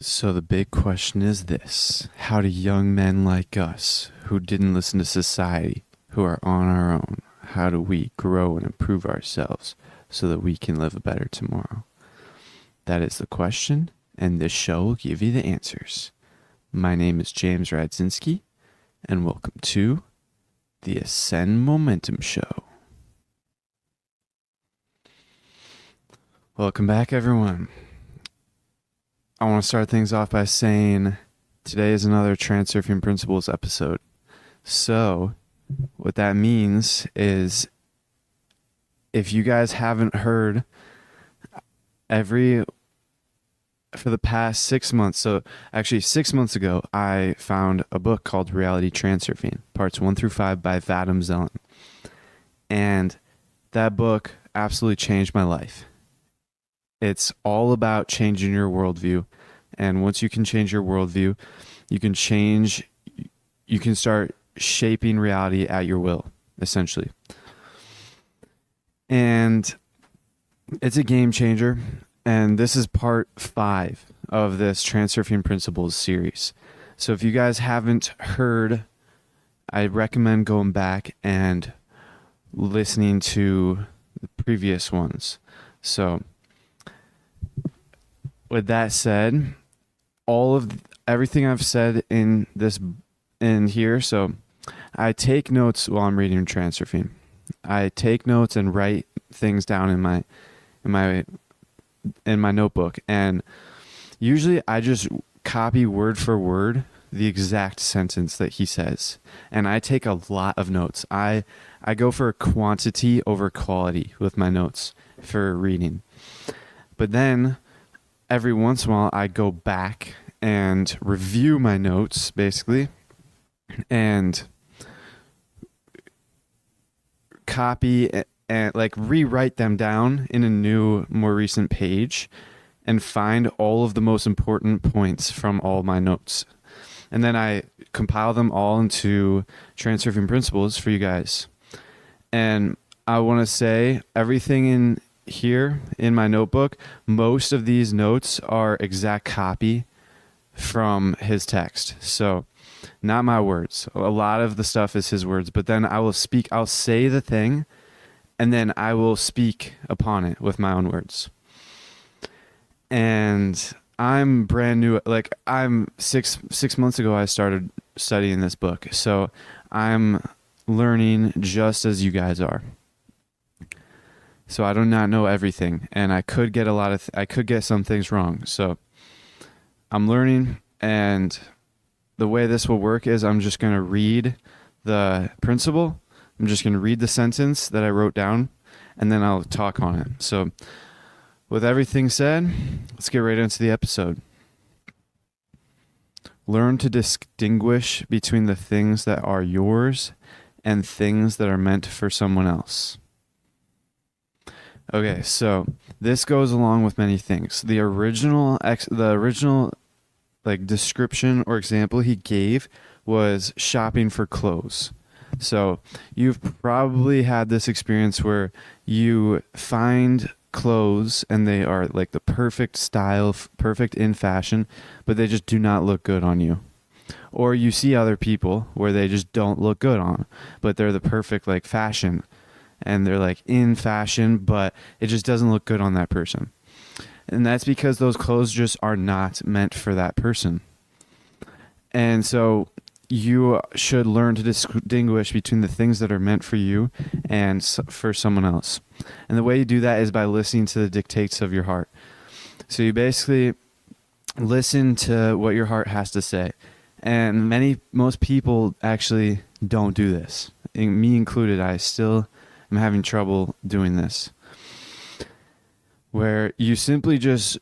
So the big question is this: how do young men like us, who didn't listen to society, who are on our own, how do we grow and improve ourselves so that we can live a better tomorrow? That is the question, and this show will give you the answers. My name is James Radzinski, and welcome to the Ascend Momentum Show. Welcome back, everyone. I want to start things off by saying today is another Transurfing Principles episode. So what that means is if you guys haven't heard for the past 6 months, so actually 6 months ago, I found a book called Reality Transurfing, parts 1 through 5 by Vadim Zeland. And that book absolutely changed my life. It's all about changing your worldview. And once you can change your worldview, you can start shaping reality at your will, essentially. And it's a game changer. And this is part 5 of this Transurfing Principles series. So if you guys haven't heard, I recommend going back and listening to the previous ones. So with that said, everything I've said in here, so I take notes while I'm reading Transurfing. I take notes and write things down in my notebook, and usually I just copy word for word the exact sentence that he says, and I take a lot of notes. I go for quantity over quality with my notes for reading. But then every once in a while I go back and review my notes, basically, and copy and like rewrite them down in a new, more recent page and find all of the most important points from all my notes. And then I compile them all into Transurfing Principles for you guys. And I want to say everything in here in my notebook, most of these notes are exact copy from his text. So not my words. A lot of the stuff is his words, but then I'll say the thing, and then I will speak upon it with my own words. And I'm brand new. Like I'm six months ago, I started studying this book. So I'm learning just as you guys are. So I do not know everything, and I could get I could get some things wrong. So I'm learning, and the way this will work is I'm just going to read the principle. I'm just going to read the sentence that I wrote down, and then I'll talk on it. So with everything said, let's get right into the episode. Learn to distinguish between the things that are yours and things that are meant for someone else. Okay, so this goes along with many things. The original like description or example he gave was shopping for clothes. So you've probably had this experience where you find clothes and they are like the perfect style, perfect in fashion, but they just do not look good on you. Or you see other people where they just don't look good on, but they're the perfect like fashion. And they're like in fashion, but it just doesn't look good on that person. And that's because those clothes just are not meant for that person. And so you should learn to distinguish between the things that are meant for you and for someone else. And the way you do that is by listening to the dictates of your heart. So you basically listen to what your heart has to say. And most people actually don't do this. Me included, I'm having trouble doing this, where you simply just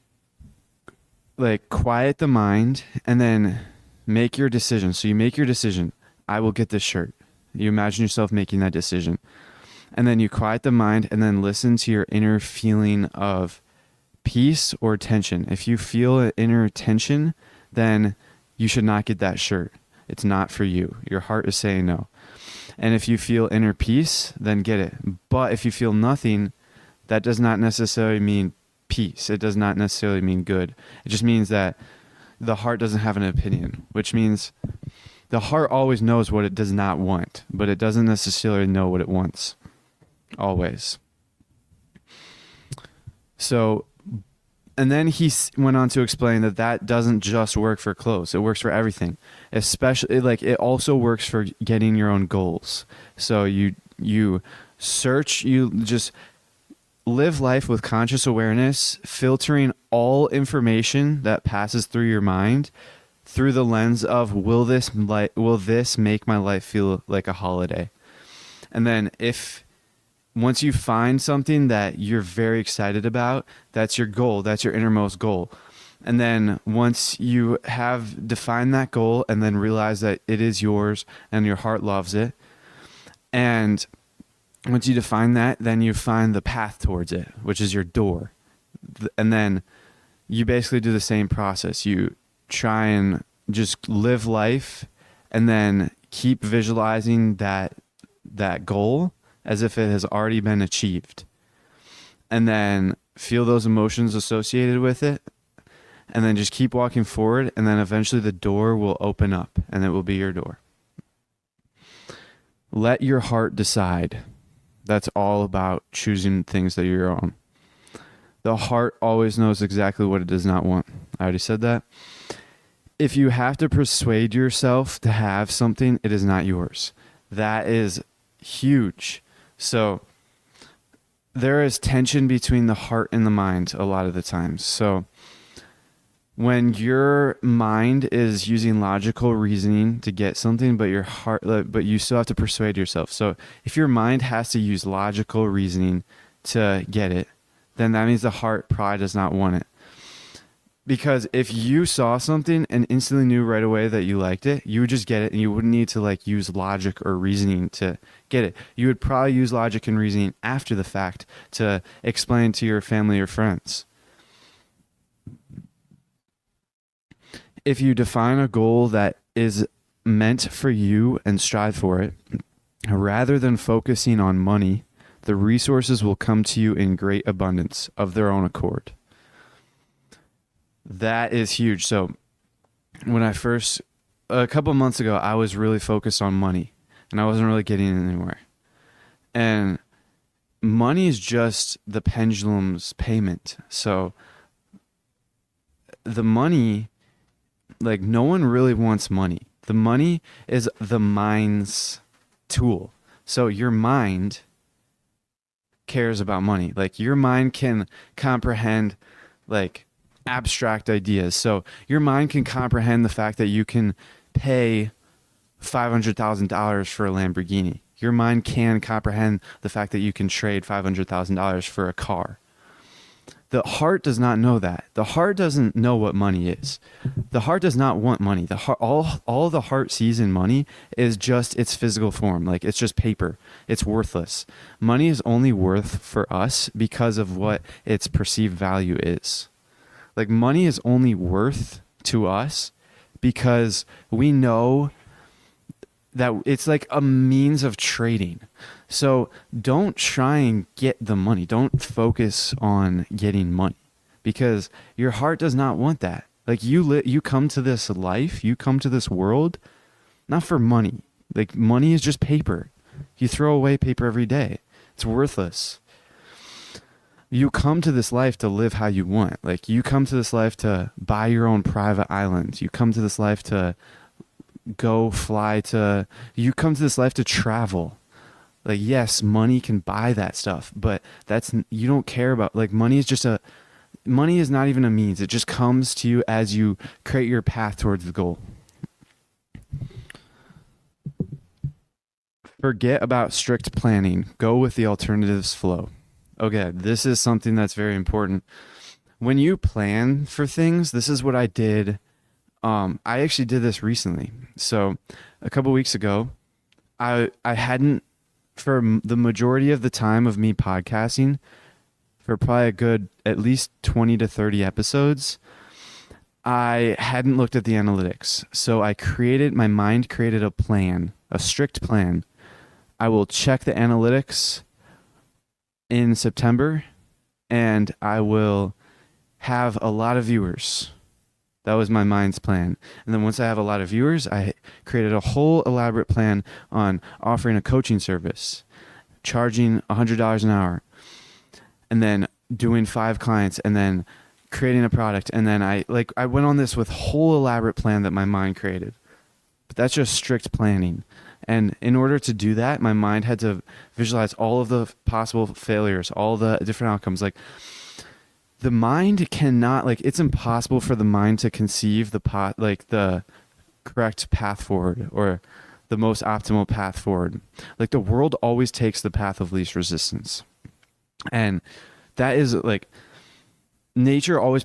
like quiet the mind and then make your decision. So you make your decision. I will get this shirt. You imagine yourself making that decision. And then you quiet the mind and then listen to your inner feeling of peace or tension. If you feel an inner tension, then you should not get that shirt. It's not for you. Your heart is saying no. And if you feel inner peace, then get it. But if you feel nothing, that does not necessarily mean peace. It does not necessarily mean good. It just means that the heart doesn't have an opinion, which means the heart always knows what it does not want, but it doesn't necessarily know what it wants. Always. So, and then he went on to explain that doesn't just work for clothes. It works for everything. Especially, like, it also works for getting your own goals. So you just live life with conscious awareness, filtering all information that passes through your mind through the lens of, will this make my life feel like a holiday? And then once you find something that you're very excited about, that's your goal, that's your innermost goal. And then once you have defined that goal and then realize that it is yours and your heart loves it, and once you define that, then you find the path towards it, which is your door. And then you basically do the same process. You try and just live life and then keep visualizing that goal as if it has already been achieved. And then feel those emotions associated with it. And then just keep walking forward. And then eventually the door will open up and it will be your door. Let your heart decide. That's all about choosing things that are your own. The heart always knows exactly what it does not want. I already said that. If you have to persuade yourself to have something, it is not yours. That is huge. So there is tension between the heart and the mind a lot of the times. So when your mind is using logical reasoning to get something, but you still have to persuade yourself. So if your mind has to use logical reasoning to get it, then that means the heart probably does not want it. Because if you saw something and instantly knew right away that you liked it, you would just get it and you wouldn't need to use logic or reasoning to get it. You would probably use logic and reasoning after the fact to explain to your family or friends. If you define a goal that is meant for you and strive for it, rather than focusing on money, the resources will come to you in great abundance of their own accord. That is huge. So when a couple months ago, I was really focused on money and I wasn't really getting anywhere. And money is just the pendulum's payment. So the money, no one really wants money. The money is the mind's tool. So your mind cares about money. Your mind can comprehend abstract ideas. So your mind can comprehend the fact that you can pay $500,000 for a Lamborghini. Your mind can comprehend the fact that you can trade $500,000 for a car. The heart does not know that. The heart doesn't know what money is. The heart does not want money. The heart, all the heart sees in money is just its physical form. It's just paper. It's worthless. Money is only worth for us because of what its perceived value is. Money is only worth to us because we know that it's a means of trading. So don't try and get the money. Don't focus on getting money because your heart does not want that. You come to this life, you come to this world, not for money. Money is just paper. You throw away paper every day. It's worthless. You come to this life to live how you want. You come to this life to buy your own private islands. You come to this life to you come to this life to travel. Yes, money can buy that stuff, but you don't care about, money is not even a means. It just comes to you as you create your path towards the goal. Forget about strict planning. Go with the alternatives flow. Okay, this is something that's very important. When you plan for things, this is what I did. I actually did this recently. So a couple weeks ago, I hadn't, for the majority of the time of me podcasting, for probably a good at least 20 to 30 episodes, I hadn't looked at the analytics. So my mind created a plan, a strict plan. I will check the analytics in September and I will have a lot of viewers. That was my mind's plan. And then once I have a lot of viewers, I created a whole elaborate plan on offering a coaching service, charging $100 an hour, and then doing 5 clients, and then creating a product. And then I went on this with whole elaborate plan that my mind created. But that's just strict planning. And in order to do that, my mind had to visualize all of the possible failures, all the different outcomes. Like, the mind cannot, like, it's impossible for the mind to conceive the correct path forward, or the most optimal path forward. Like, the world always takes the path of least resistance. And that is, like, nature always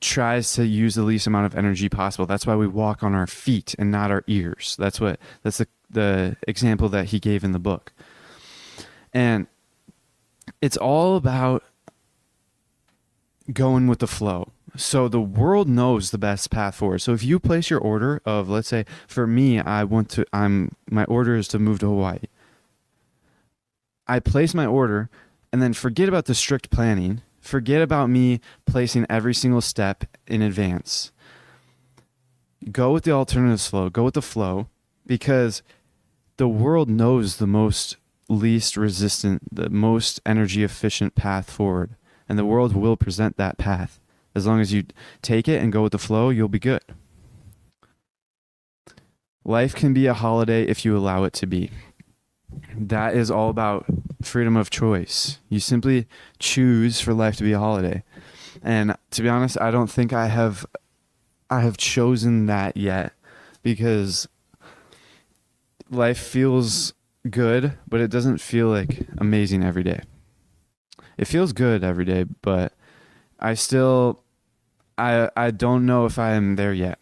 tries to use the least amount of energy possible. That's why we walk on our feet and not our ears. That's the example that he gave in the book. And it's all about going with the flow. So the world knows the best path forward. So if you place your order of, let's say for me, my order is to move to Hawaii. I place my order and then forget about the strict planning. Forget about me placing every single step in advance. Go with the alternatives flow. Go with the flow, because the world knows the most least resistant, the most energy efficient path forward. And the world will present that path. As long as you take it and go with the flow, you'll be good. Life can be a holiday if you allow it to be. That is all about freedom of choice. You simply choose for life to be a holiday. And to be honest, I don't think I have chosen that yet, because life feels good, but it doesn't feel like amazing every day. It feels good every day, but I don't know if I am there yet.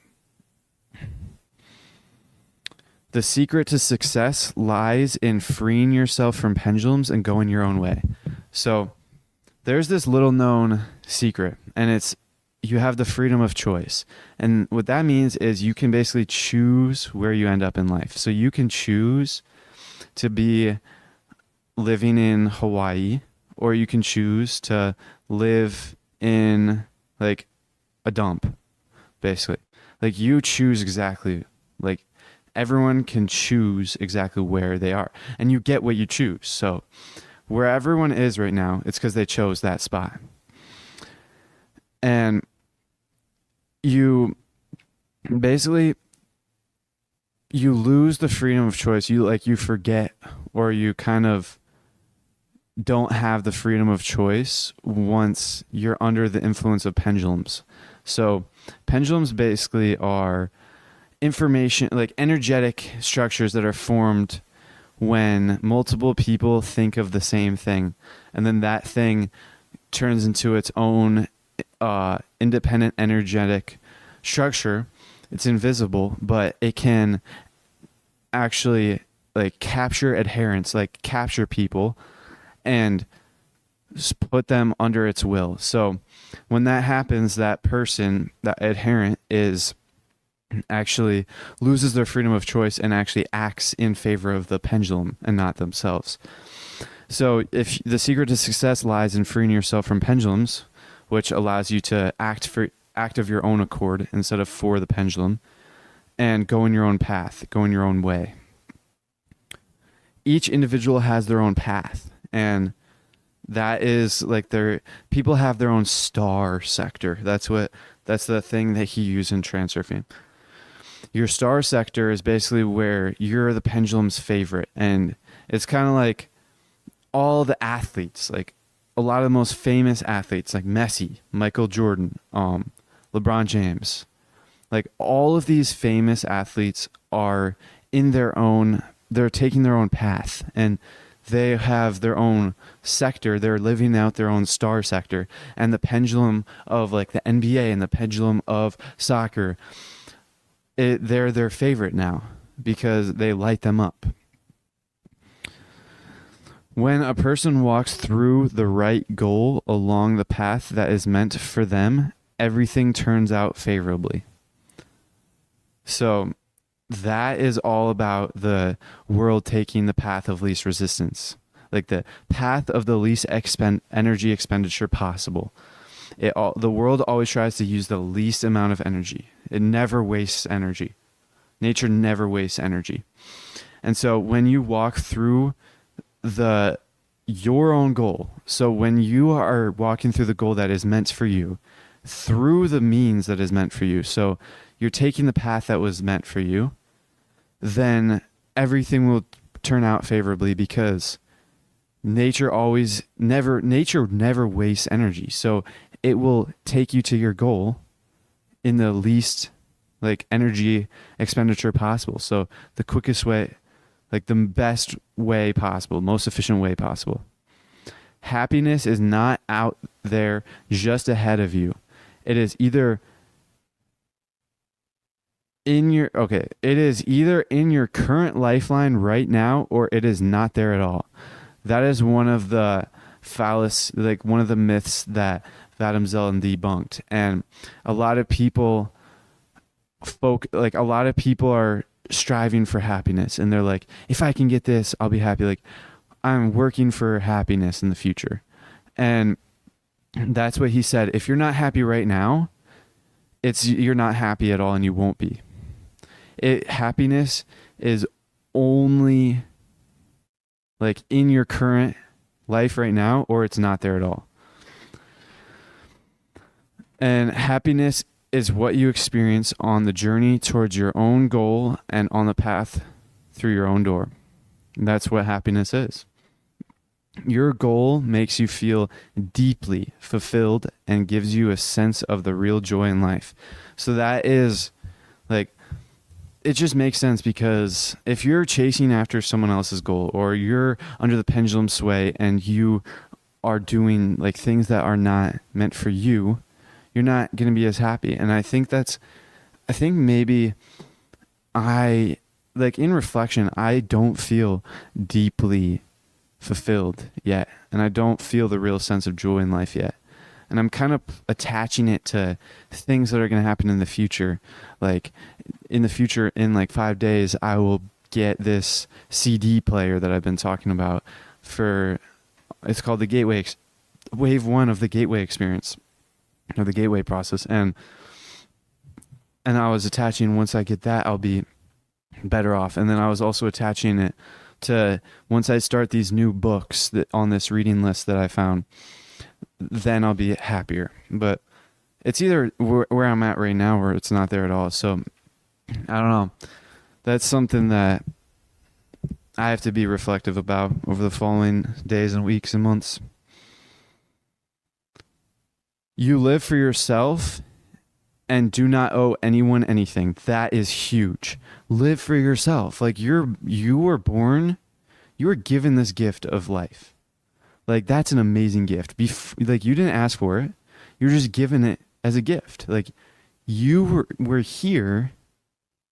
The secret to success lies in freeing yourself from pendulums and going your own way. So there's this little known secret, and it's you have the freedom of choice. And what that means is you can basically choose where you end up in life. So you can choose to be living in Hawaii, or you can choose to live in like a dump, basically. Like, you choose exactly, like, everyone can choose exactly where they are, and you get what you choose. So where everyone is right now, it's because they chose that spot. And you basically, you lose the freedom of choice. You forget, or you kind of don't have the freedom of choice once you're under the influence of pendulums. So pendulums basically are information, like energetic structures that are formed when multiple people think of the same thing, and then that thing turns into its own independent energetic structure. It's invisible, but it can actually like capture adherents, like capture people and put them under its will. So when that happens, that person, that adherent, is actually loses their freedom of choice and actually acts in favor of the pendulum and not themselves. So if the secret to success lies in freeing yourself from pendulums, which allows you to act of your own accord instead of for the pendulum, and go in your own path, go in your own way. Each individual has their own path, and that is like people have their own star sector. That's the thing that he used in Transurfing. Your star sector is basically where you're the pendulum's favorite, and it's kind of like all the athletes, like a lot of the most famous athletes, like Messi, Michael Jordan, LeBron James, like all of these famous athletes are they're taking their own path, and they have their own sector. They're living out their own star sector. And the pendulum of like the NBA and the pendulum of soccer, they're their favorite now because they light them up. When a person walks through the right goal along the path that is meant for them, everything turns out favorably. So that is all about the world taking the path of least resistance, like the path of the least energy expenditure possible. The world always tries to use the least amount of energy. It never wastes energy. Nature never wastes energy. And so when you walk through your own goal, so when you are walking through the goal that is meant for you, through the means that is meant for you, so you're taking the path that was meant for you, then everything will turn out favorably, because nature never wastes energy. So it will take you to your goal in the least energy expenditure possible. So the quickest way, the best way possible, most efficient way possible. Happiness is not out there just ahead of you. It is either it is either in your current lifeline right now, or it is not there at all. That is one of the one of the myths that Vadim Zeldin debunked. And a lot of people are striving for happiness, and they're like, if I can get this, I'll be happy. I'm working for happiness in the future. And that's what he said. If you're not happy right now, you're not happy at all, and you won't be. Happiness is only in your current life right now, or it's not there at all. And happiness is what you experience on the journey towards your own goal and on the path through your own door. That's what happiness is. Your goal makes you feel deeply fulfilled and gives you a sense of the real joy in life. So that is it just makes sense, because if you're chasing after someone else's goal, or you're under the pendulum sway and you are doing things that are not meant for you, you're not going to be as happy. And I think maybe in reflection, I don't feel deeply fulfilled yet. And I don't feel the real sense of joy in life yet. And I'm kind of attaching it to things that are going to happen in the future. In the future, in 5 days, I will get this CD player that I've been talking about it's called the Gateway, Wave 1 of the Gateway experience, or the Gateway process. And I was attaching, once I get that, I'll be better off. And then I was also attaching it to, once I start these new books on this reading list that I found, then I'll be happier. But it's either where I'm at right now, or it's not there at all. So I don't know. That's something that I have to be reflective about over the following days and weeks and months. You live for yourself and do not owe anyone anything. That is huge. Live for yourself. You were born, you were given this gift of life. That's an amazing gift. You didn't ask for it. You're just given it as a gift. You were here,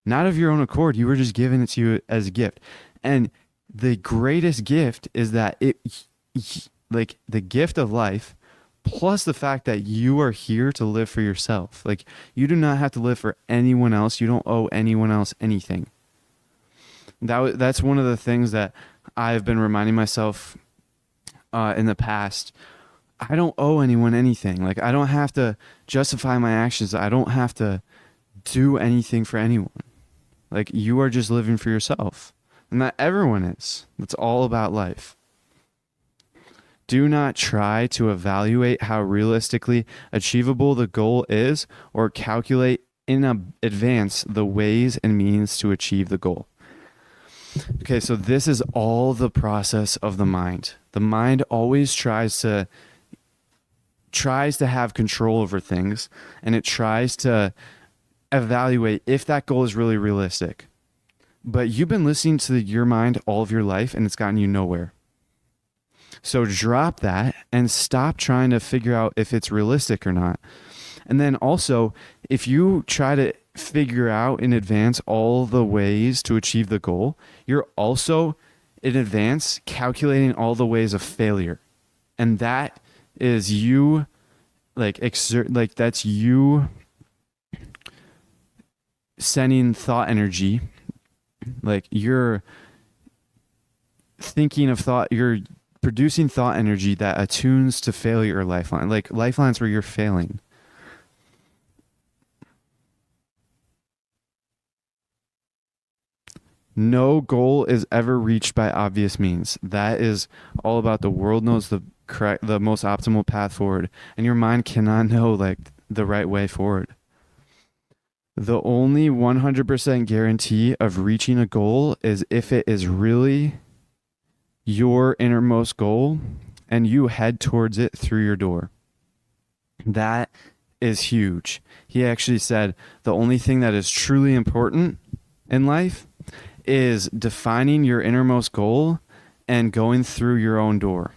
not of your own accord. You were just given it to you as a gift. And the greatest gift is that the gift of life, plus the fact that you are here to live for yourself. You do not have to live for anyone else. You don't owe anyone else anything. That's one of the things that I've been reminding myself in the past. I don't owe anyone anything. I don't have to justify my actions. I don't have to do anything for anyone. You are just living for yourself. And that everyone is. That's all about life. Do not try to evaluate how realistically achievable the goal is, or calculate in advance the ways and means to achieve the goal. Okay, so this is all the process of the mind. The mind always tries to have control over things, and it tries to evaluate if that goal is really realistic. But you've been listening to your mind all of your life, and it's gotten you nowhere. So drop that and stop trying to figure out if it's realistic or not. And then also, if you try to figure out in advance all the ways to achieve the goal, you're also in advance calculating all the ways of failure. And that is you that's you sending thought energy. You're thinking of thought, you're producing thought energy that attunes to failure or lifeline, like lifelines where you're failing. No goal is ever reached by obvious means. That is all about the world knows the most optimal path forward, and your mind cannot know like the right way forward. The only 100% guarantee of reaching a goal is if it is really your innermost goal and you head towards it through your door. That is huge. He actually said the only thing that is truly important in life is defining your innermost goal and going through your own door.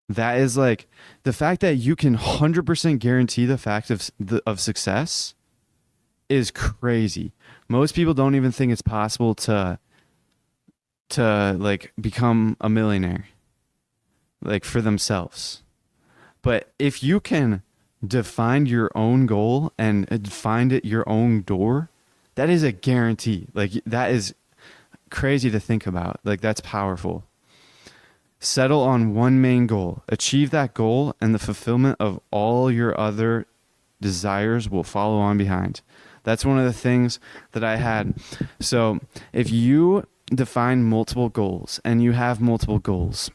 That is like the fact that you can 100% guarantee the fact of success is crazy. Most people don't even think it's possible to like become a millionaire like for themselves. But if you can define your own goal and find it your own door, that is a guarantee. Like that is crazy to think about. Like that's powerful. Settle on one main goal. Achieve that goal and the fulfillment of all your other desires will follow on behind. That's one of the things that I had. So if you define multiple goals and you have multiple goals,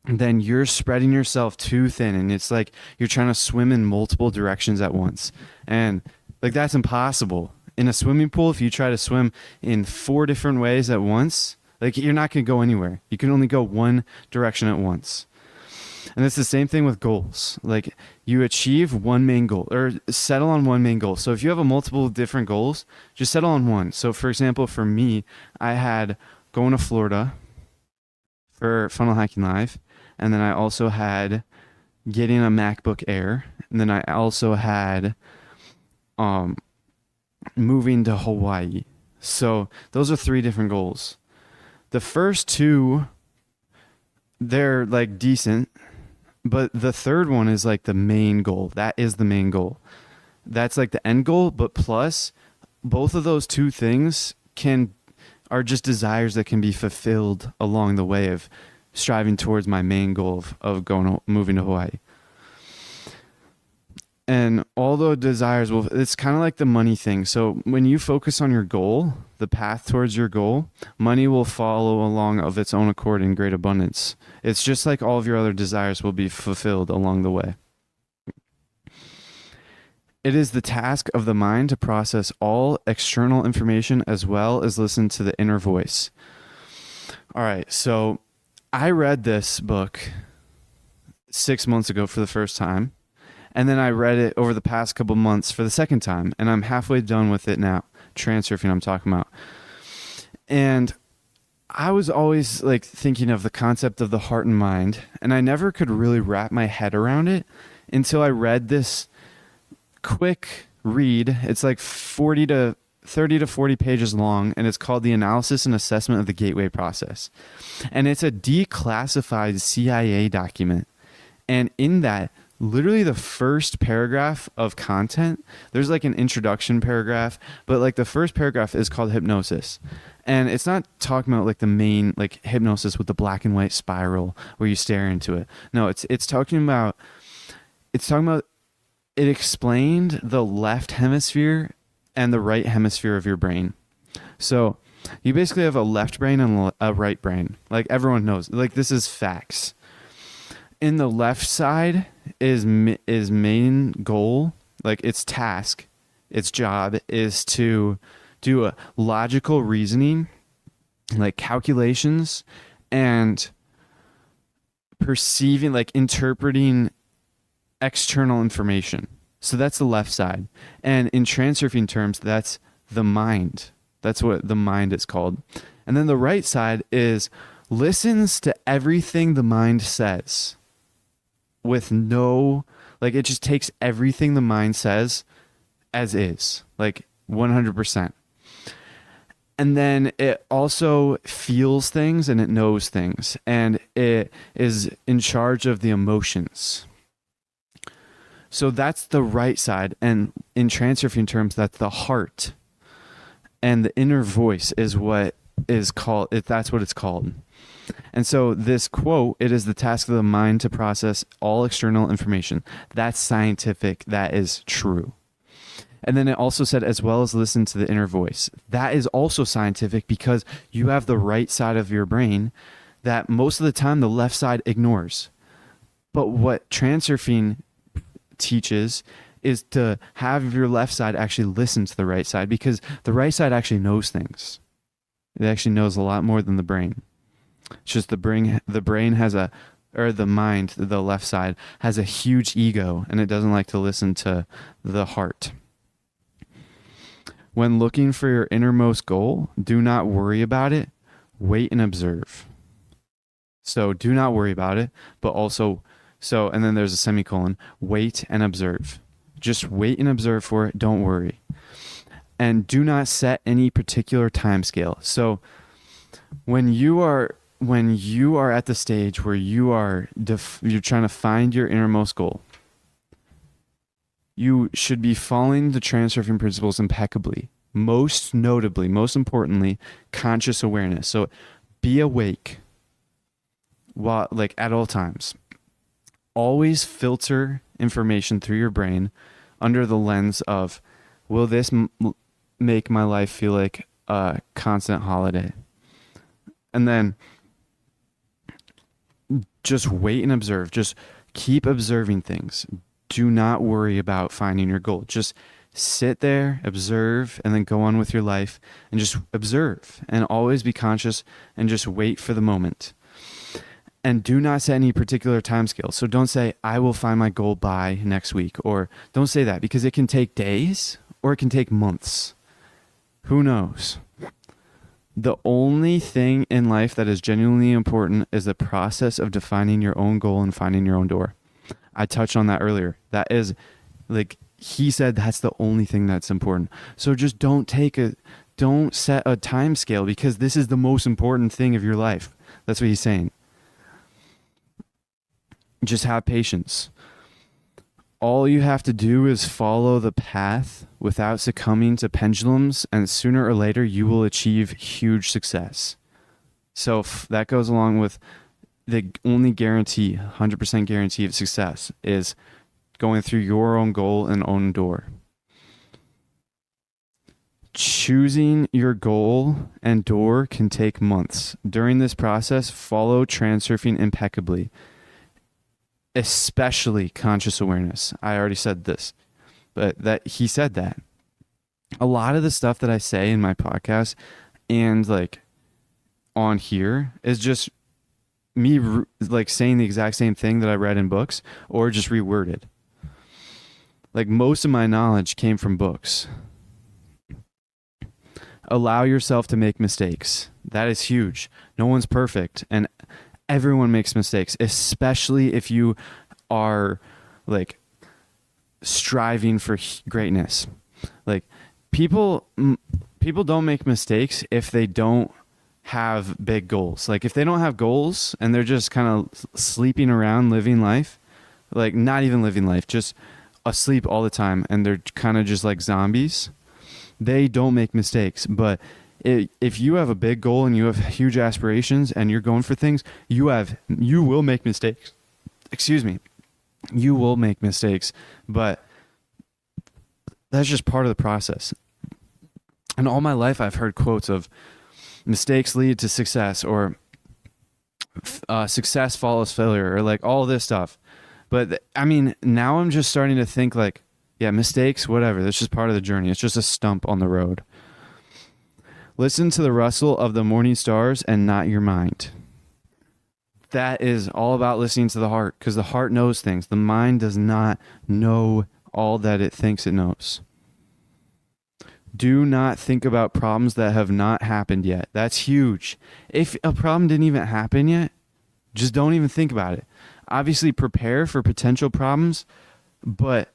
then you're spreading yourself too thin, and it's like you're trying to swim in multiple directions at once. And like that's impossible. In a swimming pool, if you try to swim in 4 different ways at once, like you're not going to go anywhere. You can only go one direction at once. And it's the same thing with goals. Like you achieve one main goal or settle on one main goal. So if you have a multiple different goals, just settle on one. So for example, for me, I had going to Florida for Funnel Hacking Live. And then I also had getting a MacBook Air. And then I also had moving to Hawaii. So those are 3 different goals. The first 2, they're like decent. But the third one is like the main goal. That is the main goal. That's like the end goal. But plus, both of those 2 things are just desires that can be fulfilled along the way of striving towards my main goal of moving to Hawaii. And all those desires it's kind of like the money thing. So when you focus on your goal, the path towards your goal, money will follow along of its own accord in great abundance. It's just like all of your other desires will be fulfilled along the way. It is the task of the mind to process all external information as well as listen to the inner voice. All right, so I read this book 6 months ago for the first time. And then I read it over the past couple months for the second time, and I'm halfway done with it now. Transurfing, I'm talking about. And I was always like thinking of the concept of the heart and mind, and I never could really wrap my head around it until I read this quick read. It's like 30 to 40 pages long, and it's called The Analysis and Assessment of the Gateway Process. And it's a declassified CIA document. And in that, literally the first paragraph of content, there's like an introduction paragraph, but like the first paragraph is called hypnosis. And it's not talking about like the main like hypnosis with the black and white spiral where you stare into it. No, it's talking about it explained the left hemisphere and the right hemisphere of your brain. So you basically have a left brain and a right brain. Like everyone knows, like this is facts. In the left side is main goal, like its task, its job is to do a logical reasoning, like calculations and perceiving, like interpreting external information. So that's the left side. And in transurfing terms, that's the mind. That's what the mind is called. And then the right side is listens to everything the mind says. With no, like it just takes everything the mind says as is, like 100%. And then it also feels things and it knows things, and it is in charge of the emotions. So that's the right side. And in transurfing terms, that's the heart. And the inner voice is what is called, that's what it's called. And so this quote, it is the task of the mind to process all external information. That's scientific. That is true. And then it also said, as well as listen to the inner voice. That is also scientific because you have the right side of your brain that most of the time the left side ignores. But what transurfing teaches is to have your left side actually listen to the right side, because the right side actually knows things. It actually knows a lot more than the brain. It's just the brain has the mind, the left side, has a huge ego, and it doesn't like to listen to the heart. When looking for your innermost goal, do not worry about it. Wait and observe. So do not worry about it, but also, and then there's a semicolon, wait and observe. Just wait and observe for it. Don't worry. And do not set any particular time scale. So when you are at the stage where you're trying to find your innermost goal, you should be following the Transurfing Principles impeccably. Most notably, most importantly, conscious awareness. So be awake at all times. Always filter information through your brain under the lens of, will this make my life feel like a constant holiday? And then just wait and observe. Just keep observing things. Do not worry about finding your goal. Just sit there, observe, and then go on with your life and just observe and always be conscious and just wait for the moment. And do not set any particular time scale. So don't say, I will find my goal by next week, or don't say that, because it can take days or it can take months. Who knows? The only thing in life that is genuinely important is the process of defining your own goal and finding your own door. I touched on that earlier. That is, he said, that's the only thing that's important. So just don't set a time scale, because this is the most important thing of your life. That's what he's saying. Just have patience. All you have to do is follow the path without succumbing to pendulums, and sooner or later you will achieve huge success. So that goes along with the only guarantee, 100% guarantee of success, is going through your own goal and own door. Choosing your goal and door can take months. During this process, follow Transurfing impeccably, especially conscious awareness. I already said this, but that he said that. A lot of the stuff that I say in my podcast and on here is just me saying the exact same thing that I read in books, or just reworded. Most of my knowledge came from books. Allow yourself to make mistakes. That is huge. No one's perfect, and everyone makes mistakes, especially if you are striving for greatness. People don't make mistakes if they don't have big goals. If they don't have goals and they're just kind of sleeping around, living life, not even living life, just asleep all the time, and they're kind of just like zombies, they don't make mistakes. But if you have a big goal and you have huge aspirations and you're going for things, you will make mistakes. Excuse me. You will make mistakes, but that's just part of the process. And all my life I've heard quotes of mistakes lead to success, or success follows failure, or all this stuff. But now I'm just starting to think mistakes, whatever. That's just part of the journey. It's just a stump on the road. Listen to the rustle of the morning stars and not your mind. That is all about listening to the heart, because the heart knows things. The mind does not know all that it thinks it knows. Do not think about problems that have not happened yet. That's huge. If a problem didn't even happen yet, just don't even think about it. Obviously, prepare for potential problems, but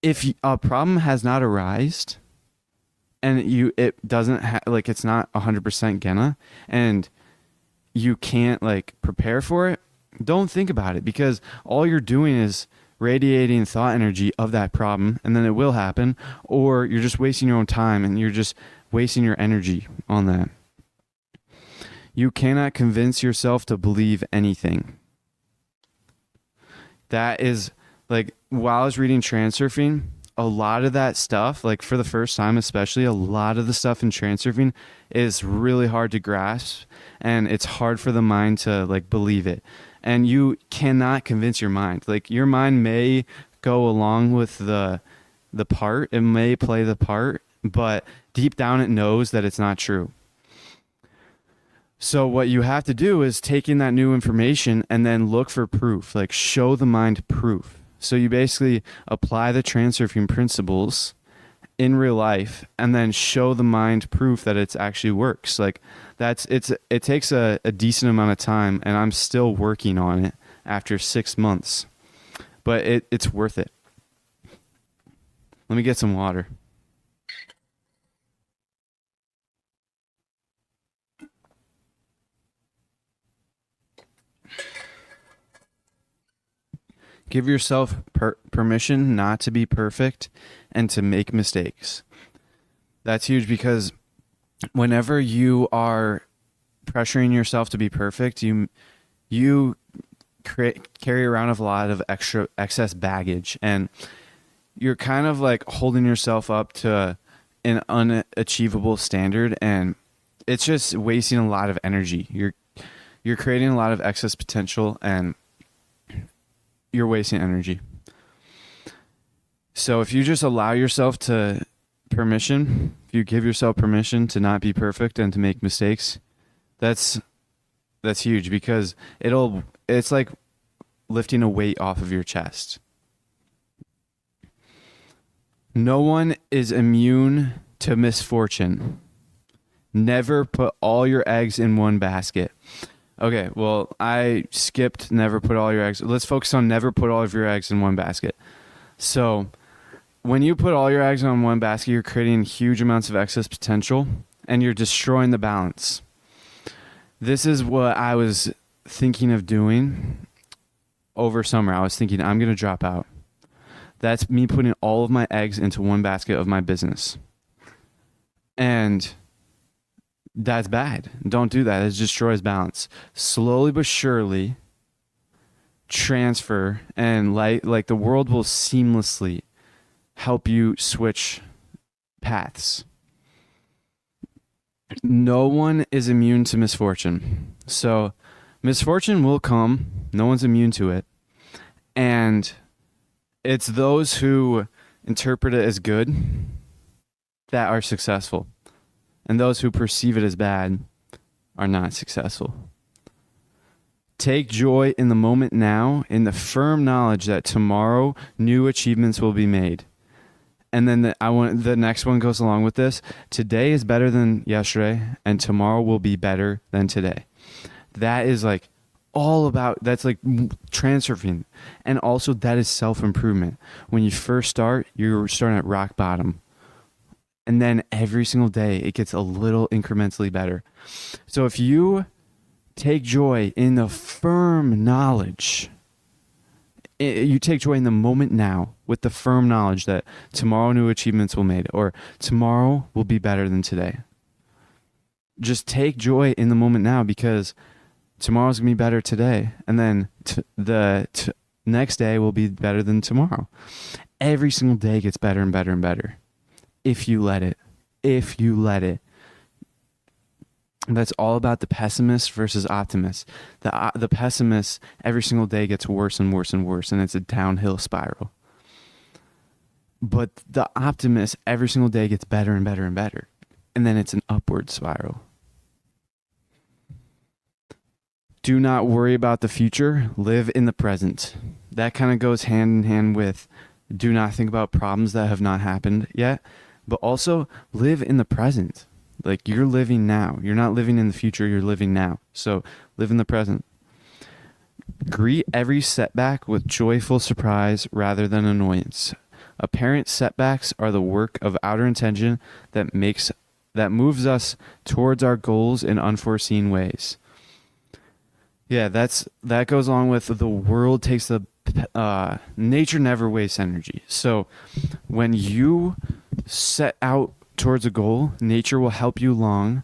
if a problem has not arisen, and it doesn't it's not 100% gonna, and you can't prepare for it, don't think about it, because all you're doing is radiating thought energy of that problem, and then it will happen, or you're just wasting your own time and you're just wasting your energy on that. You cannot convince yourself to believe anything. That is like, while I was reading Transurfing, a lot of that stuff, like for the first time especially, a lot of the stuff in Transurfing is really hard to grasp, and it's hard for the mind to like believe it. And you cannot convince your mind. Like, your mind may go along with the part, it may play the part, but deep down it knows that it's not true. So what you have to do is take in that new information and then look for proof, like show the mind proof. So you basically apply the Transurfing principles in real life and then show the mind proof that it actually works. Like, it takes a decent amount of time, and I'm still working on it after 6 months, but it's worth it. Let me get some water. Give yourself permission not to be perfect and to make mistakes. That's huge, because whenever you are pressuring yourself to be perfect, you carry around a lot of excess baggage, and you're kind of like holding yourself up to an unachievable standard, and it's just wasting a lot of energy. You're creating a lot of excess potential, and you're wasting energy. So if you just allow yourself if you give yourself permission to not be perfect and to make mistakes, that's huge, because it's like lifting a weight off of your chest. No one is immune to misfortune. Never put all your eggs in one basket. Okay, well, I skipped never put all your eggs. Let's focus on never put all of your eggs in one basket. So when you put all your eggs in one basket, you're creating huge amounts of excess potential, and you're destroying the balance. This is what I was thinking of doing over summer. I was thinking, I'm going to drop out. That's me putting all of my eggs into one basket of my business. And that's bad. Don't do that. It destroys balance. Slowly but surely transfer, and like the world will seamlessly help you switch paths. No one is immune to misfortune. So misfortune will come. No one's immune to it. And it's those who interpret it as good that are successful. And those who perceive it as bad are not successful. Take joy in the moment now, in the firm knowledge that tomorrow new achievements will be made. And then the next one goes along with this. Today is better than yesterday, and tomorrow will be better than today. That is like all about, that's like Transurfing. And also that is self-improvement. When you first start, you're starting at rock bottom. And then every single day, it gets a little incrementally better. So if you take joy in the firm knowledge, you take joy in the moment now with the firm knowledge that tomorrow new achievements will be made, or tomorrow will be better than today. Just take joy in the moment now, because tomorrow's going to be better today. And then the next day will be better than tomorrow. Every single day gets better and better and better. If you let it. That's all about the pessimist versus optimist. The pessimist every single day gets worse and worse and worse, and it's a downhill spiral. But the optimist every single day gets better and better and better, and then it's an upward spiral. Do not worry about the future. Live in the present. That kind of goes hand in hand with do not think about problems that have not happened yet, but also live in the present. Like, you're living now. You're not living in the future. You're living now. So live in the present. Greet every setback with joyful surprise rather than annoyance. Apparent setbacks are the work of outer intention that moves us towards our goals in unforeseen ways. Yeah, that goes along with the world takes nature never wastes energy. So when you set out towards a goal, nature will help you along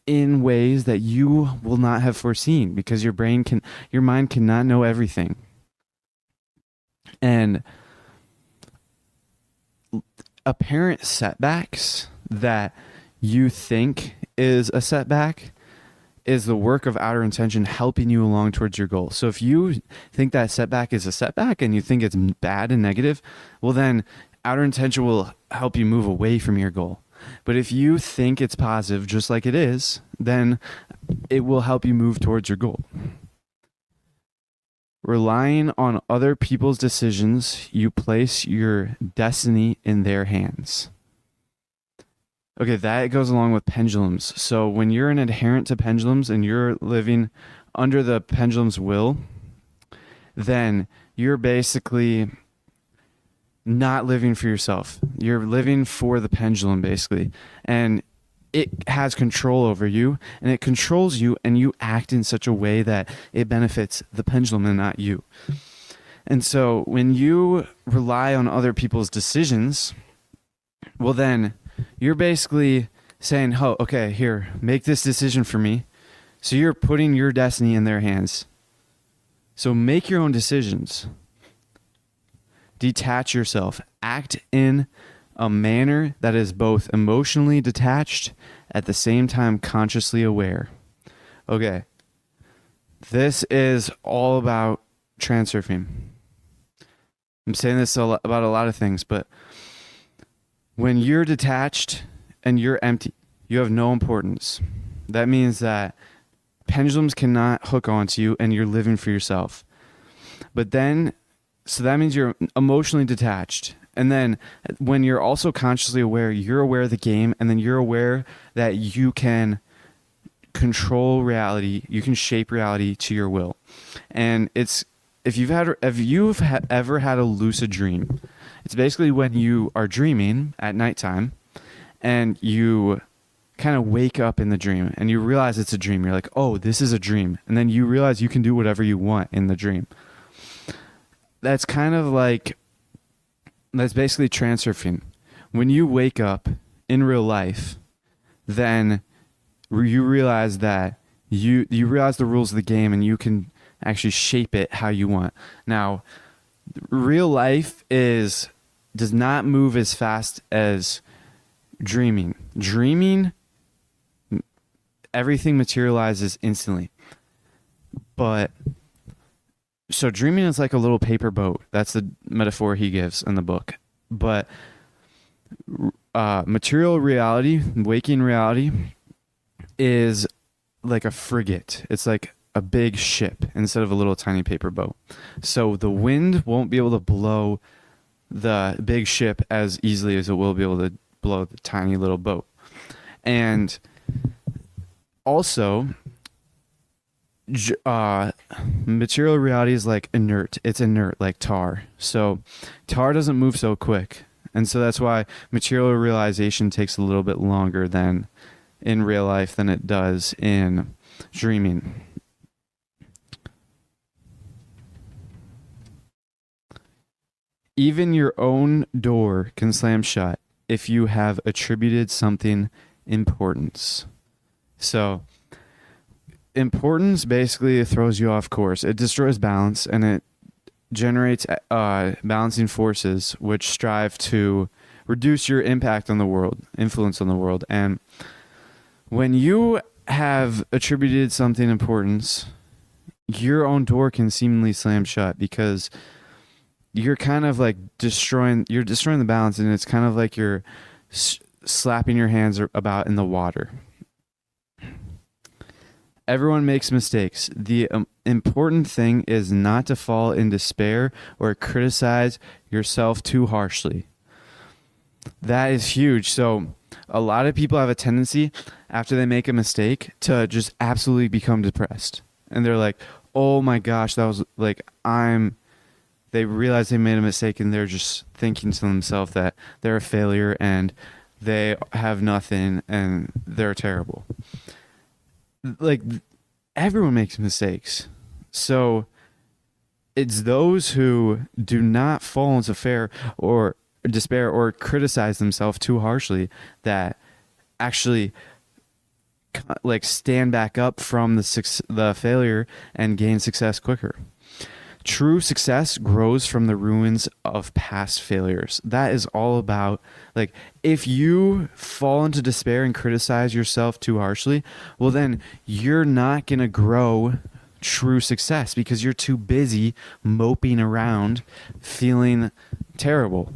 in ways that you will not have foreseen, because your mind cannot know everything. And apparent setbacks that you think is a setback is the work of outer intention helping you along towards your goal. So if you think that setback is a setback and you think it's bad and negative, well, then outer intention will help you move away from your goal. But if you think it's positive, just like it is, then it will help you move towards your goal. Relying on other people's decisions, you place your destiny in their hands. Okay, that goes along with pendulums. So when you're an adherent to pendulums and you're living under the pendulum's will, then you're basically not living for yourself. You're living for the pendulum, basically. And it has control over you, and it controls you, and you act in such a way that it benefits the pendulum and not you. And so when you rely on other people's decisions, well, then you're basically saying, oh, okay, here, make this decision for me. So you're putting your destiny in their hands. So make your own decisions. Detach yourself. Act in a manner that is both emotionally detached at the same time consciously aware. Okay. This is all about transurfing. I'm saying this about a lot of things, but when you're detached and you're empty, you have no importance. That means that pendulums cannot hook onto you and you're living for yourself. But then, so that means you're emotionally detached. And then when you're also consciously aware, you're aware of the game, and then you're aware that you can control reality, you can shape reality to your will. And it's, if you've ever had a lucid dream, it's basically when you are dreaming at nighttime and you kind of wake up in the dream and you realize it's a dream. You're like, oh, this is a dream. And then you realize you can do whatever you want in the dream. That's basically transurfing. When you wake up in real life, then you realize that you realize the rules of the game and you can actually shape it how you want. Now, real life does not move as fast as dreaming. Dreaming, everything materializes instantly. But so dreaming is like a little paper boat. That's the metaphor he gives in the book. But material reality, waking reality, is like a frigate. It's like a big ship instead of a little tiny paper boat. So the wind won't be able to blow the big ship as easily as it will be able to blow the tiny little boat. And also, material reality is like inert. It's inert, like tar. So tar doesn't move so quick. And so that's why material realization takes a little bit longer than in real life than it does in dreaming. Even your own door can slam shut if you have attributed something importance. So importance basically throws you off course. It destroys balance and it generates balancing forces which strive to reduce your impact on the world, influence on the world. And when you have attributed something importance, your own door can seemingly slam shut because you're kind of like destroying the balance, and it's kind of like you're slapping your hands about in the water. Everyone makes mistakes. The important thing is not to fall in despair or criticize yourself too harshly. That is huge. So a lot of people have a tendency after they make a mistake to just absolutely become depressed. And they're like, oh my gosh, that was like, they realize they made a mistake and they're just thinking to themselves that they're a failure and they have nothing and they're terrible. Like, everyone makes mistakes. So it's those who do not fall into despair or criticize themselves too harshly that actually like stand back up from the failure and gain success quicker. True success grows from the ruins of past failures. That is all about, like, if you fall into despair and criticize yourself too harshly, well, then you're not going to grow true success because you're too busy moping around feeling terrible.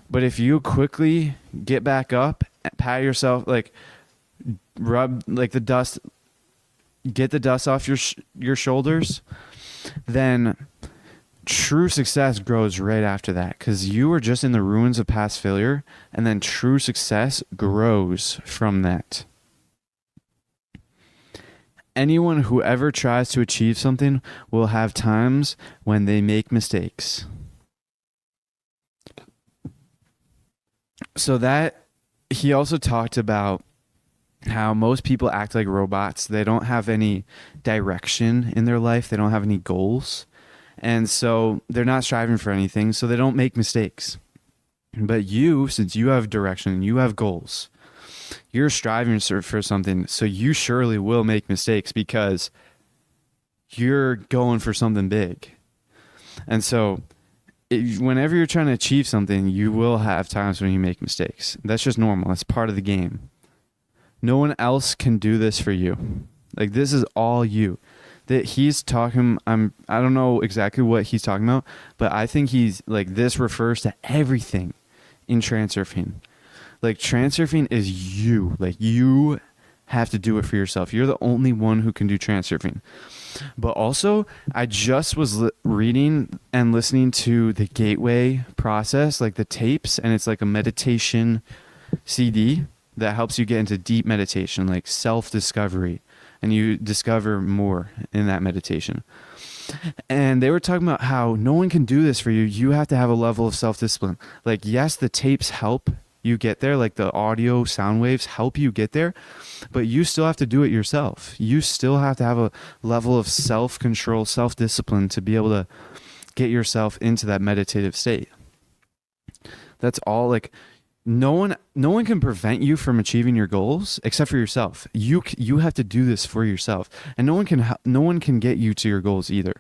But if you quickly get back up, pat yourself, like, rub like the dust, get the dust off your shoulders, then true success grows right after that, because you were just in the ruins of past failure, and then true success grows from that. Anyone who ever tries to achieve something will have times when they make mistakes. So that, he also talked about how most people act like robots. They don't have any direction in their life. They don't have any goals. And so they're not striving for anything, so they don't make mistakes. But you, since you have direction, you have goals, you're striving for something, so you surely will make mistakes because you're going for something big. And so whenever you're trying to achieve something, you will have times when you make mistakes. That's just normal. That's part of the game. No one else can do this for you. Like, this is all you. That he's talking, I don't know exactly what he's talking about, but I think he's like, this refers to everything in transurfing. Like, transurfing is you. Like, you have to do it for yourself. You're the only one who can do transurfing. But also, I just was reading and listening to the Gateway process, like the tapes, and it's like a meditation CD that helps you get into deep meditation, like self-discovery, and you discover more in that meditation. And they were talking about how no one can do this for you. You have to have a level of self-discipline. Like, yes, the tapes help you get there, like the audio sound waves help you get there, but you still have to do it yourself. You still have to have a level of self-control, self-discipline to be able to get yourself into that meditative state. That's all. Like, no one can prevent you from achieving your goals except for yourself. You have to do this for yourself, and no one can get you to your goals either.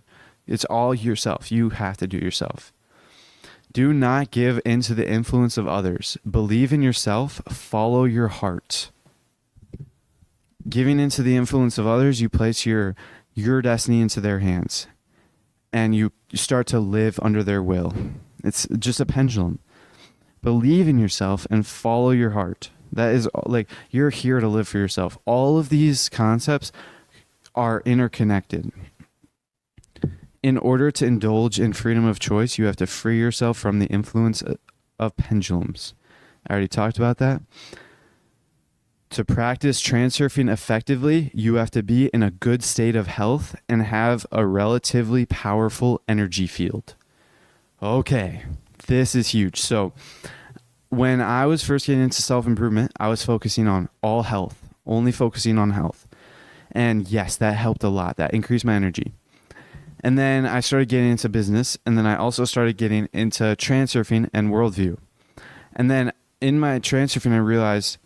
It's all yourself. You have to do it yourself. Do not give in to the influence of others. Believe in yourself. Follow your heart. Giving into the influence of others, you place your destiny into their hands, and you start to live under their will. It's just a pendulum. Believe in yourself and follow your heart. That is, like, you're here to live for yourself. All of these concepts are interconnected. In order to indulge in freedom of choice, you have to free yourself from the influence of pendulums. I already talked about that. To practice transurfing effectively, you have to be in a good state of health and have a relatively powerful energy field. Okay, this is huge. So when I was first getting into self-improvement, I was focusing on all health, only focusing on health. And yes, that helped a lot. That increased my energy. And then I started getting into business, and then I also started getting into transurfing and worldview. And then in my transurfing, I realized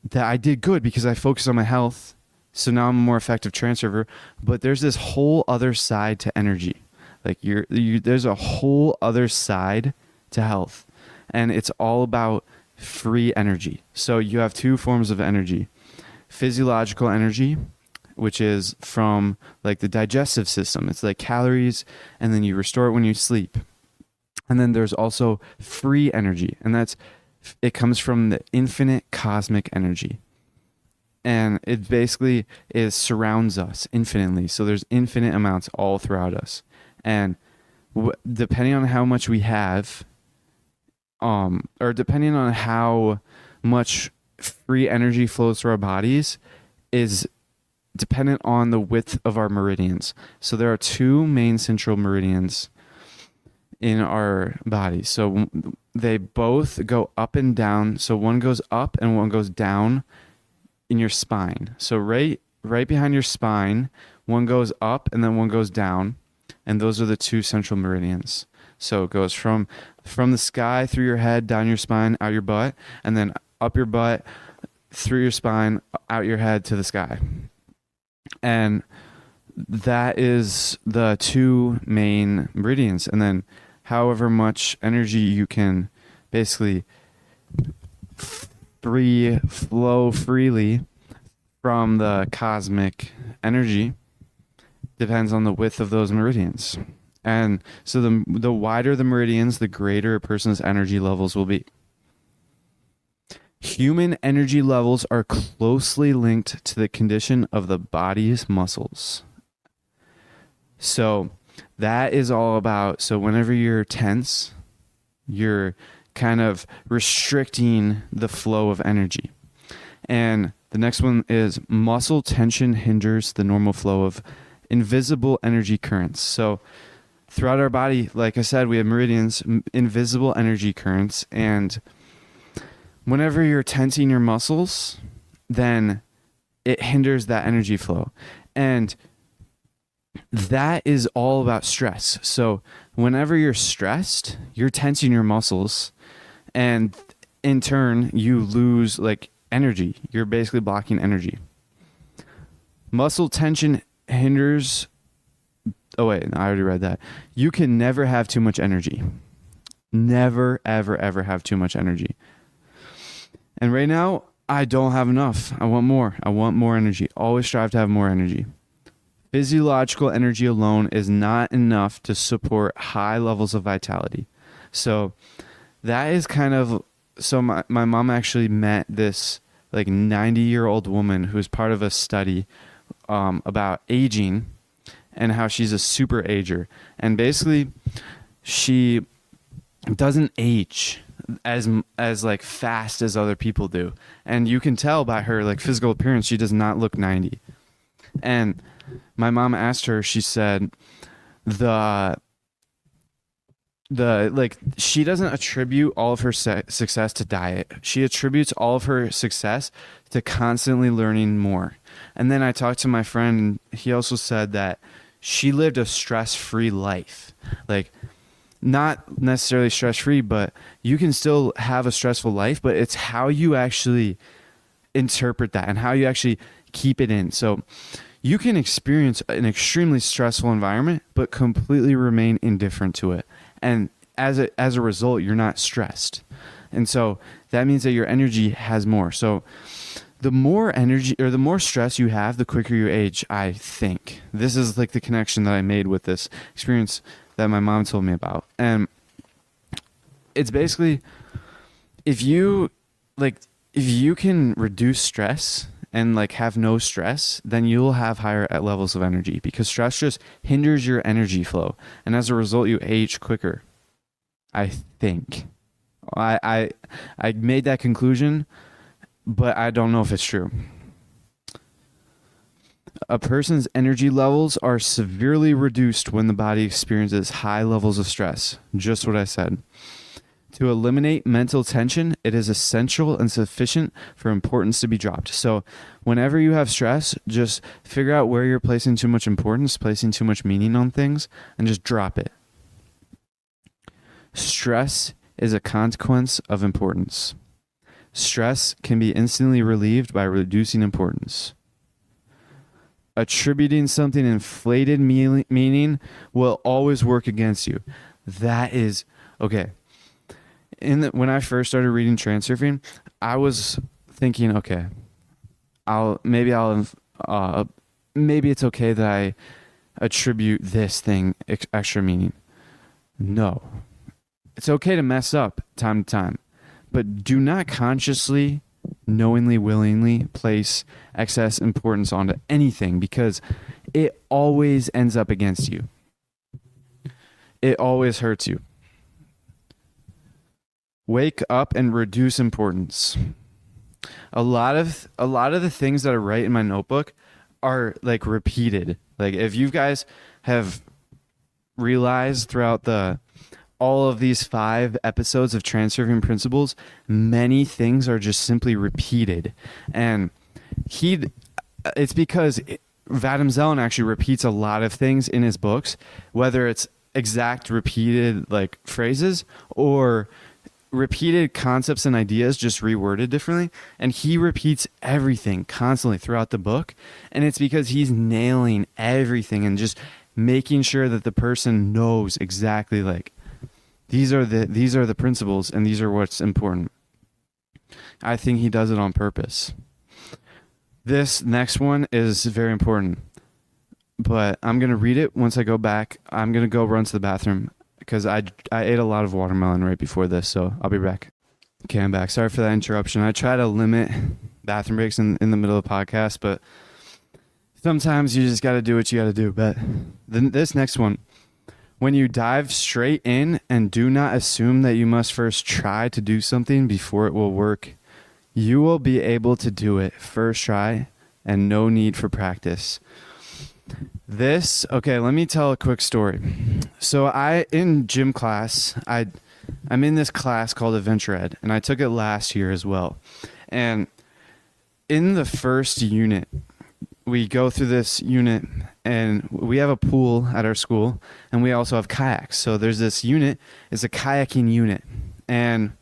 that I did good because I focused on my health. So now I'm a more effective transurfer. But there's this whole other side to energy. Like, there's a whole other side to health, and it's all about free energy. So you have two forms of energy: physiological energy, which is from like the digestive system. It's like calories, and then you restore it when you sleep. And then there's also free energy, and it comes from the infinite cosmic energy. And it basically surrounds us infinitely. So there's infinite amounts all throughout us. And depending on how much we have, or depending on how much free energy flows through our bodies, is dependent on the width of our meridians. So there are two main central meridians in our body. So they both go up and down. So one goes up and one goes down in your spine. So right behind your spine, one goes up and then one goes down. And those are the two central meridians. So it goes from the sky through your head, down your spine, out your butt, and then up your butt, through your spine, out your head to the sky. And that is the two main meridians. And then however much energy you can basically flow freely from the cosmic energy depends on the width of those meridians. And so the wider the meridians, the greater a person's energy levels will be. Human energy levels are closely linked to the condition of the body's muscles. So that is all about, so whenever you're tense, you're kind of restricting the flow of energy. And the next one is muscle tension hinders the normal flow of invisible energy currents. So throughout our body, like I said, we have meridians, invisible energy currents, and whenever you're tensing your muscles, then it hinders that energy flow. And that is all about stress. So whenever you're stressed, you're tensing your muscles, and in turn, you lose like energy. You're basically blocking energy. Muscle tension hinders. Oh, wait, no, I already read that. You can never have too much energy. Never, ever, ever have too much energy. And right now, I don't have enough. I want more. I want more energy. Always strive to have more energy. Physiological energy alone is not enough to support high levels of vitality. So that is kind of, so my mom actually met this like 90-year-old woman who was part of a study about aging and how she's a super ager. And basically she doesn't age as like fast as other people do. And you can tell by her like physical appearance, she does not look 90. And my mom asked her, she said, like she doesn't attribute all of her success to diet. She attributes all of her success to constantly learning more. And then I talked to my friend, and he also said that she lived a stress-free life. Like, not necessarily stress-free, but you can still have a stressful life, but it's how you actually interpret that and how you actually keep it in. So you can experience an extremely stressful environment, but completely remain indifferent to it. And as a result, you're not stressed. And so that means that your energy has more. So the more energy or the more stress you have, the quicker you age, I think. This is like the connection that I made with this experience that my mom told me about. And it's basically, if you can reduce stress and like have no stress, then you'll have higher levels of energy, because stress just hinders your energy flow. And as a result, you age quicker. I think. I made that conclusion, but I don't know if it's true. A person's energy levels are severely reduced when the body experiences high levels of stress. Just what I said. To eliminate mental tension, it is essential and sufficient for importance to be dropped. So whenever you have stress, just figure out where you're placing too much importance, placing too much meaning on things, and just drop it. Stress is a consequence of importance. Stress can be instantly relieved by reducing importance. Attributing something inflated meaning will always work against you. That is, okay. When I first started reading Transurfing, I was thinking, okay, maybe it's okay that I attribute this thing extra meaning. No. It's okay to mess up time to time, but do not consciously, knowingly, willingly place excess importance onto anything, because it always ends up against you. It always hurts you. Wake up and reduce importance. A lot of the things that I write in my notebook are like repeated. Like if you guys have realized throughout all of these 5 episodes of Transurfing Principles, many things are just simply repeated. And it's because Vadim Zeland actually repeats a lot of things in his books, whether it's exact repeated like phrases or repeated concepts and ideas just reworded differently, and he repeats everything constantly throughout the book, and it's because he's nailing everything and just making sure that the person knows exactly, like, these are the principles and these are what's important. I think he does it on purpose. This next one is very important, but I'm going to read it once I go back. I'm going to go run to the bathroom because I ate a lot of watermelon right before this, so I'll be back. Okay, I'm back. Sorry for that interruption. I try to limit bathroom breaks in the middle of the podcast, but sometimes you just got to do what you got to do. But this next one, when you dive straight in and do not assume that you must first try to do something before it will work, you will be able to do it first try and no need for practice. Okay, let me tell a quick story. So in gym class, I'm in this class called Adventure Ed, and I took it last year as well. And in the first unit, we go through this unit, and we have a pool at our school, and we also have kayaks. So there's this unit, it's a kayaking unit, and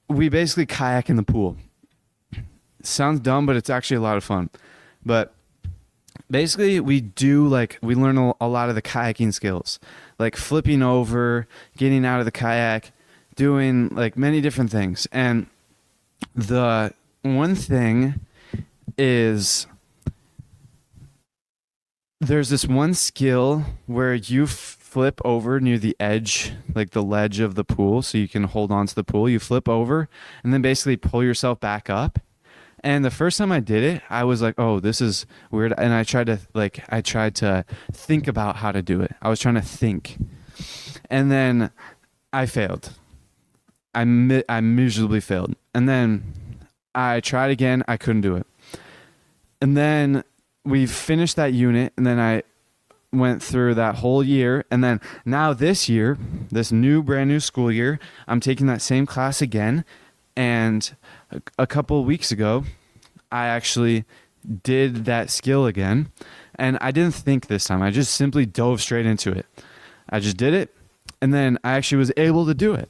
we basically kayak in the pool. Sounds dumb, but it's actually a lot of fun. But basically, we learn a lot of the kayaking skills, like flipping over, getting out of the kayak, doing like many different things. And the one thing is there's this one skill where you flip over near the edge, like the ledge of the pool, so you can hold on to the pool. You flip over and then basically pull yourself back up. And the first time I did it, I was like, oh, this is weird. And I tried to think about how to do it. I was trying to think. And then I failed. I miserably failed. And then I tried again. I couldn't do it. And then we finished that unit. And then I went through that whole year. And then now this year, this brand new school year, I'm taking that same class again. And a couple of weeks ago, I actually did that skill again, and I didn't think this time. I just simply dove straight into it. I just did it, and then I actually was able to do it.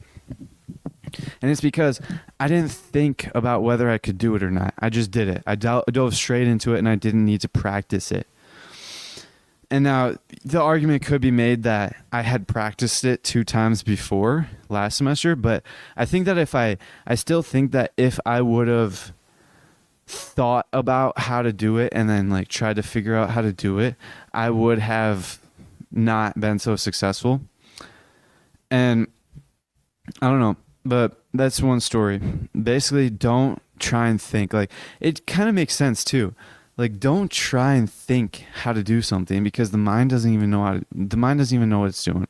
And it's because I didn't think about whether I could do it or not. I just did it. I dove straight into it, and I didn't need to practice it. And now the argument could be made that I had practiced it 2 times before last semester, but I think that I still think that if I would have thought about how to do it and then like tried to figure out how to do it, I would have not been so successful. And I don't know, but that's one story. Basically, don't try and think. Like, it kind of makes sense too. Like, don't try and think how to do something because the mind doesn't even know what it's doing.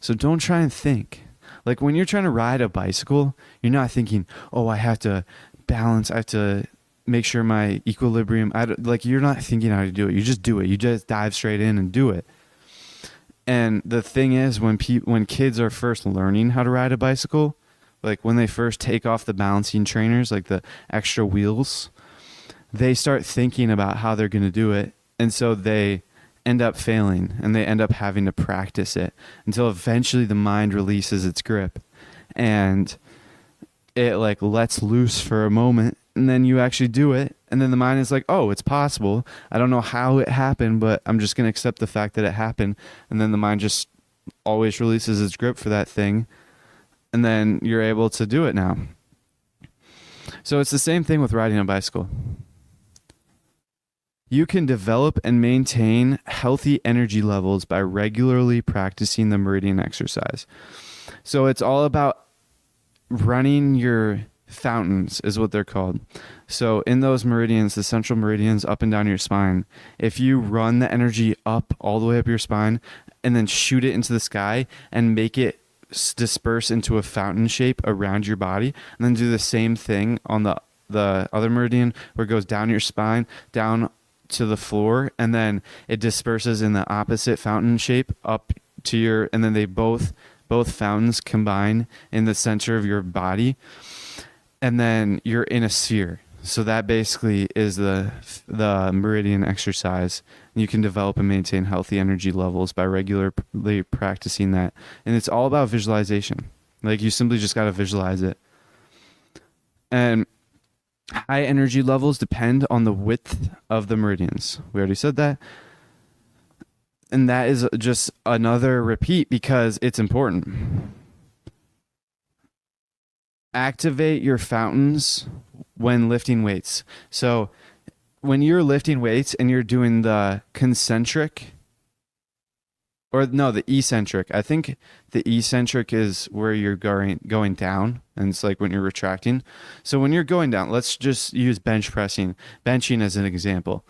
So don't try and think. Like, when you're trying to ride a bicycle, you're not thinking, oh, I have to balance, I have to make sure my equilibrium, you're not thinking how to do it. You just do it. You just dive straight in and do it. And the thing is, when kids are first learning how to ride a bicycle, like when they first take off the balancing trainers, like the extra wheels, they start thinking about how they're going to do it. And so they end up failing and they end up having to practice it until eventually the mind releases its grip and it like lets loose for a moment. And then you actually do it. And then the mind is like, oh, it's possible. I don't know how it happened, but I'm just going to accept the fact that it happened. And then the mind just always releases its grip for that thing. And then you're able to do it now. So it's the same thing with riding a bicycle. You can develop and maintain healthy energy levels by regularly practicing the meridian exercise. So it's all about running your fountains is what they're called. So in those meridians, the central meridians up and down your spine, if you run the energy up all the way up your spine and then shoot it into the sky and make it disperse into a fountain shape around your body, and then do the same thing on the other meridian where it goes down your spine, down to the floor, and then it disperses in the opposite fountain shape up to and then they both fountains combine in the center of your body, and then you're in a sphere. So that basically is the meridian exercise. You can develop and maintain healthy energy levels by regularly practicing that. And it's all about visualization. Like you simply just got to visualize it. And high energy levels depend on the width of the meridians. We already said that. And that is just another repeat because it's important. Activate your fountains when lifting weights. So when you're lifting weights and you're doing the concentric, or no, the eccentric. I think the eccentric is where you're going down, and it's like when you're retracting. So when you're going down, let's just use benching as an example.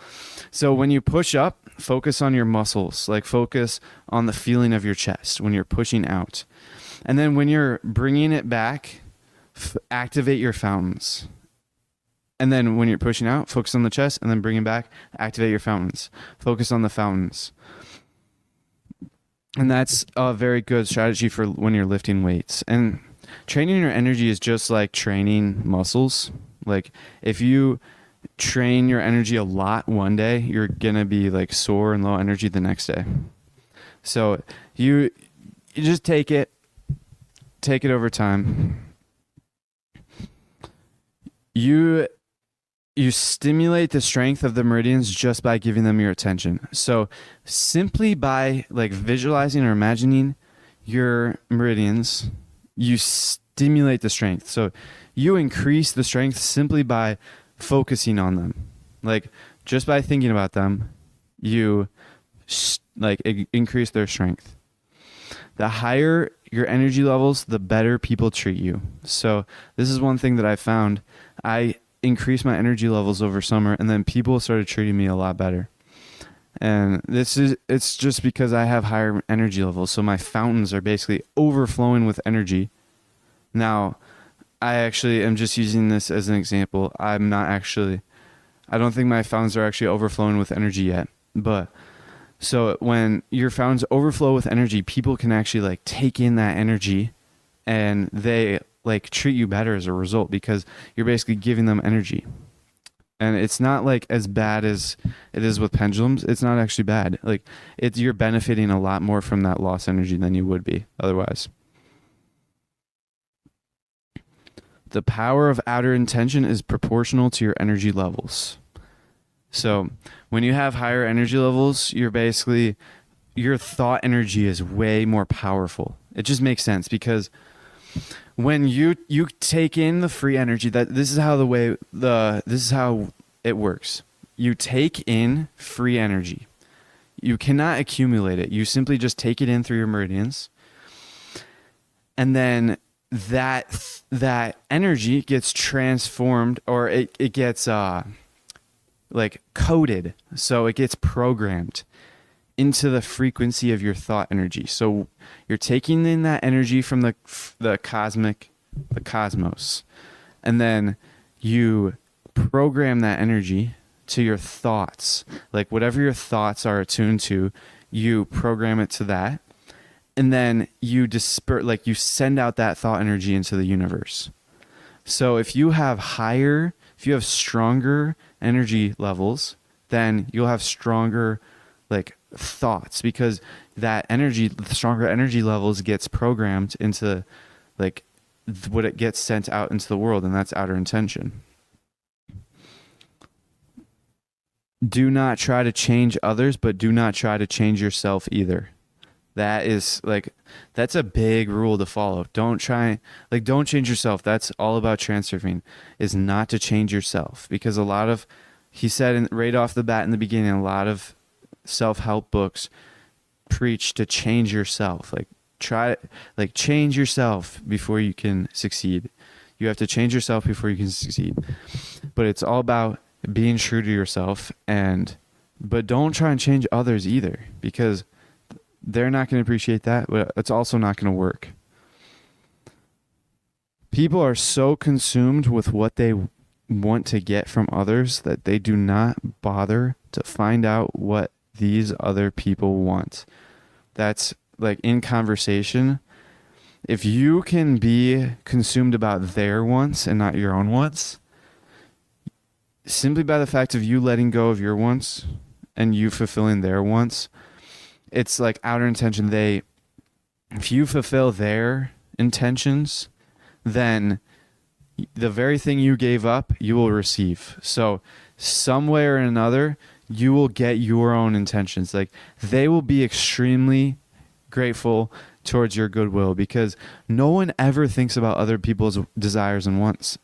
So when you push up, focus on your muscles, like focus on the feeling of your chest when you're pushing out. And then when you're bringing it back, activate your fountains. And then when you're pushing out, focus on the chest, and then bring it back, activate your fountains. Focus on the fountains. And that's a very good strategy for when you're lifting weights. And training your energy is just like training muscles. Like if you train your energy a lot one day, you're going to be like sore and low energy the next day. So you just take it over time. You stimulate the strength of the meridians just by giving them your attention. So simply by like visualizing or imagining your meridians, you stimulate the strength. So you increase the strength simply by focusing on them. Like just by thinking about them, you increase their strength. The higher your energy levels, the better people treat you. So this is one thing that I found. I increased my energy levels over summer, and then people started treating me a lot better. And it's just because I have higher energy levels. So my fountains are basically overflowing with energy. Now, I actually am just using this as an example. I don't think my fountains are actually overflowing with energy yet. But so when your fountains overflow with energy, people can actually like take in that energy, and they like treat you better as a result because you're basically giving them energy. And it's not like as bad as it is with pendulums. It's not actually bad. Like you're benefiting a lot more from that lost energy than you would be otherwise. The power of outer intention is proportional to your energy levels. So when you have higher energy levels, your thought energy is way more powerful. It just makes sense because when you take in the free energy, this is how it works. You take in free energy. You cannot accumulate it. You simply just take it in through your meridians. And then that energy gets transformed, or it gets coded. So it gets programmed into the frequency of your thought energy. So you're taking in that energy from the cosmos, and then you program that energy to your thoughts. Like whatever your thoughts are attuned to, you program it to that, and then you you send out that thought energy into the universe. So if you have stronger energy levels, then you'll have stronger thoughts, because that energy, the stronger energy levels, gets programmed into what it gets sent out into the world, and that's outer intention. Do not try to change others, but do not try to change yourself either. That's a big rule to follow. Don't change yourself. That's all about transurfing, is not to change yourself, because he said right off the bat in the beginning, a lot of self-help books preach to change yourself. Change yourself before you can succeed. You have to change yourself before you can succeed. But it's all about being true to yourself, but don't try and change others either, because they're not going to appreciate that, but it's also not going to work. People are so consumed with what they want to get from others that they do not bother to find out what these other people want. That's in conversation. If you can be consumed about their wants and not your own wants, simply by the fact of you letting go of your wants and you fulfilling their wants, it's like outer intention. If you fulfill their intentions, then the very thing you gave up, you will receive. So some way or another, you will get your own intentions. Like, they will be extremely grateful towards your goodwill, because no one ever thinks about other people's desires and wants.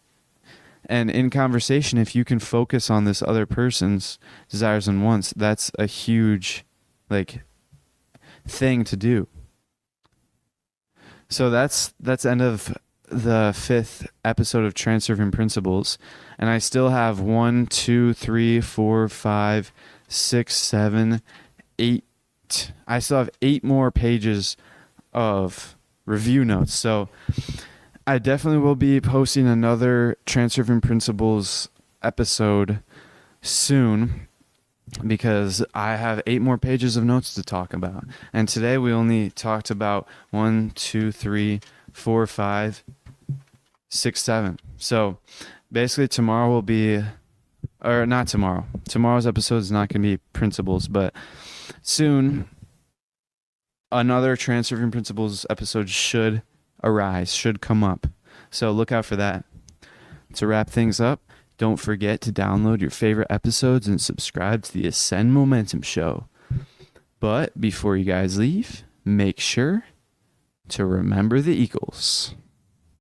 And in conversation, if you can focus on this other person's desires and wants, that's a huge, like, thing to do. So that's end of the 5th episode of Transurfing Principles, and I still have 1, 2, 3, 4, 5, 6, 7, 8. I still have 8 more pages of review notes. So I definitely will be posting another Transurfing Principles episode soon, because I have 8 more pages of notes to talk about. And today we only talked about 1, 2, 3, 4, 5, 6, 7. So basically tomorrow will be, or not tomorrow. Tomorrow's episode is not going to be principles, but soon another Transurfing Principles episode should come up. So look out for that. To wrap things up, don't forget to download your favorite episodes and subscribe to the Ascend Momentum Show. But before you guys leave, make sure to remember the Eagles.